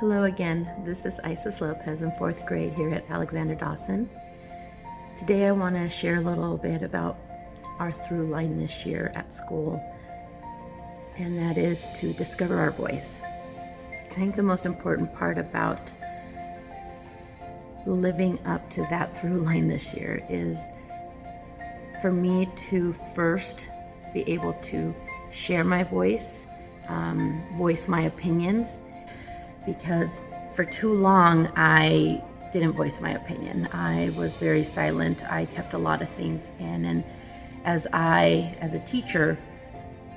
Hello again, this is Isabelle Lopez in 4th grade here at Alexander Dawson. Today I want to share a little bit about our through line this year at school, and that is to discover our voice. I think the most important part about living up to that through line this year is for me to first be able to share my voice, voice my opinions, because for too long I didn't voice my opinion. I was very silent. I kept a lot of things in, and as a teacher,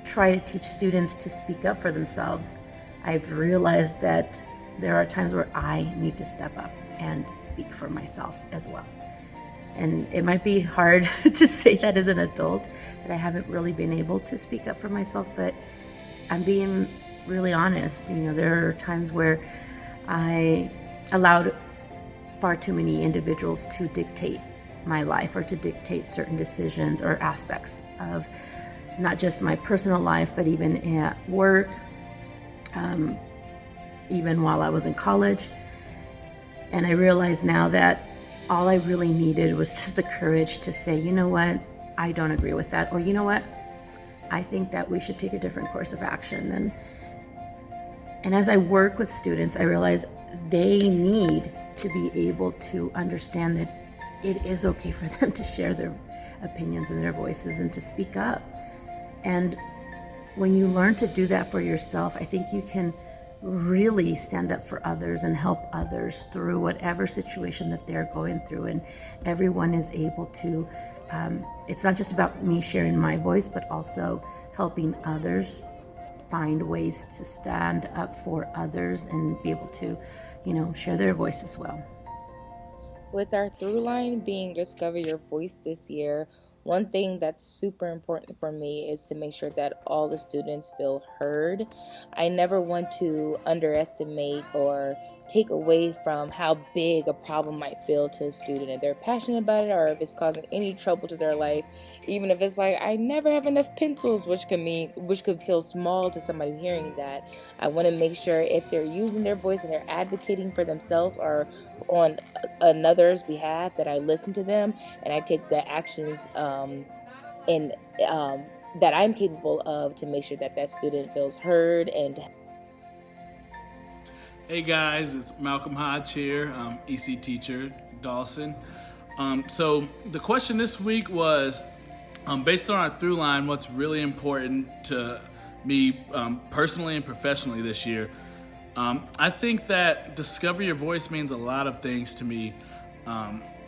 try to teach students to speak up for themselves, I've realized that there are times where I need to step up and speak for myself as well. And it might be hard to say that as an adult, that I haven't really been able to speak up for myself, but I'm being really honest. There are times where I allowed far too many individuals to dictate my life or to dictate certain decisions or aspects of not just my personal life, but even at work, even while I was in college. And I realize now that all I really needed was just the courage to say, you know what, I don't agree with that, or you know what, I think that we should take a different course of action. And as I work with students, I realize they need to be able to understand that it is okay for them to share their opinions and their voices and to speak up. And when you learn to do that for yourself, I think you can really stand up for others and help others through whatever situation that they're going through. And everyone is able to, it's not just about me sharing my voice, but also helping others find ways to stand up for others and be able to, share their voice as well. With our through line being Discover Your Voice this year, one thing that's super important for me is to make sure that all the students feel heard. I never want to underestimate or take away from how big a problem might feel to a student if they're passionate about it or if it's causing any trouble to their life. Even if it's like, I never have enough pencils, which could feel small to somebody hearing that. I want to make sure if they're using their voice and they're advocating for themselves or on another's behalf, that I listen to them and I take the actions and that I'm capable of to make sure that that student feels heard. And Hey guys, it's Malcolm Hodge here, EC teacher, Dawson. So the question this week was, based on our through line, what's really important to me personally and professionally this year? I think that discover your voice means a lot of things to me.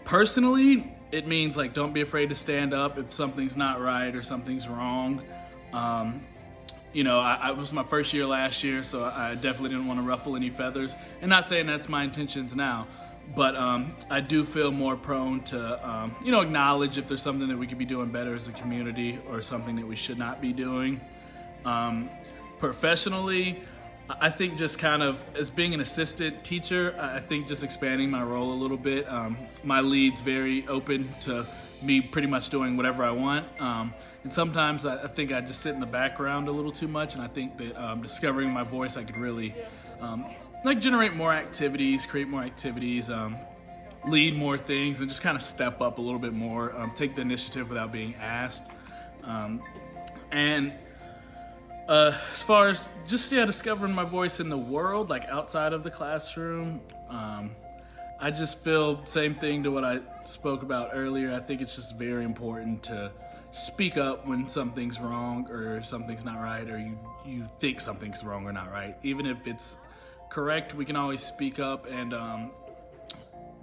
Personally, it means like don't be afraid to stand up if something's not right or something's wrong. I was my first year last year, so I definitely didn't want to ruffle any feathers. And not saying that's my intentions now, but I do feel more prone to, acknowledge if there's something that we could be doing better as a community or something that we should not be doing. Professionally, I think just kind of as being an assistant teacher, I think just expanding my role a little bit. My lead's very open to me pretty much doing whatever I want. And sometimes I think I just sit in the background a little too much, and I think that discovering my voice, I could really generate more activities, create more activities, lead more things, and just kind of step up a little bit more, take the initiative without being asked. As far as discovering my voice in the world, like outside of the classroom, I just feel same thing to what I spoke about earlier. I think it's just very important to speak up when something's wrong or something's not right, or you think something's wrong or not right. Even if it's correct, we can always speak up and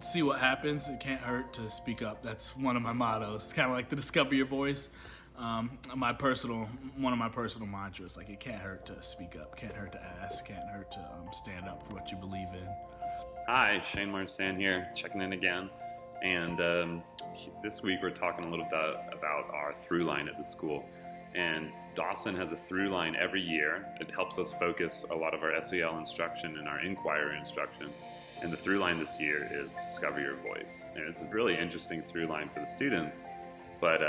see what happens. It can't hurt to speak up. That's one of my mottos. It's kind of like the discover your voice. One of my personal mantras, like it can't hurt to speak up, can't hurt to ask, can't hurt to stand up for what you believe in. Hi, Shane Marsan here, checking in again. And this week we're talking a little bit about our through line at the school. And Dawson has a through line every year. It helps us focus a lot of our SEL instruction and our inquiry instruction. And the through line this year is Discover Your Voice. And it's a really interesting through line for the students. But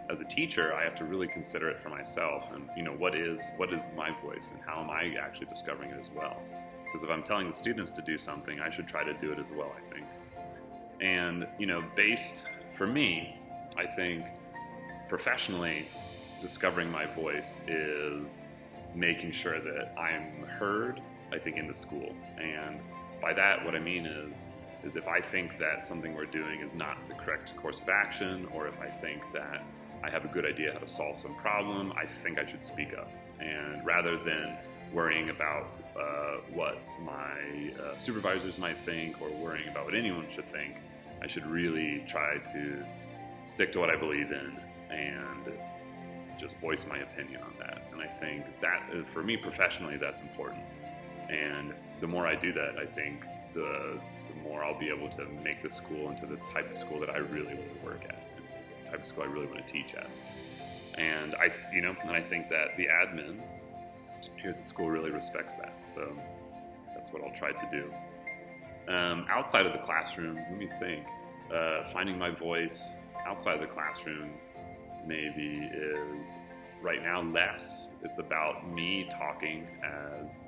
as a teacher, I have to really consider it for myself, and what is my voice, and how am I actually discovering it as well? Because if I'm telling the students to do something, I should try to do it as well, I think. And, for me, I think professionally, discovering my voice is making sure that I'm heard, I think, in the school. And by that, what I mean is if I think that something we're doing is not the correct course of action, or if I think that I have a good idea how to solve some problem, I think I should speak up. And rather than worrying about what my supervisors might think or worrying about what anyone should think, I should really try to stick to what I believe in and just voice my opinion on that. And I think that, for me professionally, that's important. And the more I do that, I think the more I'll be able to make the school into the type of school that I really want to work at, and the type of school I really want to teach at. And I think that the admin here at the school really respects that. So that's what I'll try to do. Outside of the classroom, let me think. Finding my voice outside the classroom maybe is right now less. It's about me talking as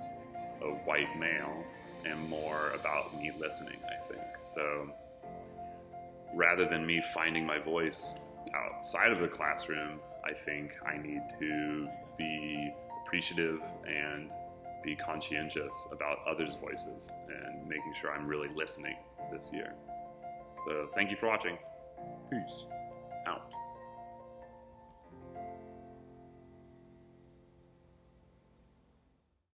a white male and more about me listening, I think. So rather than me finding my voice outside of the classroom, I think I need to be appreciative and be conscientious about others' voices and making sure I'm really listening this year. So thank you for watching. Peace out.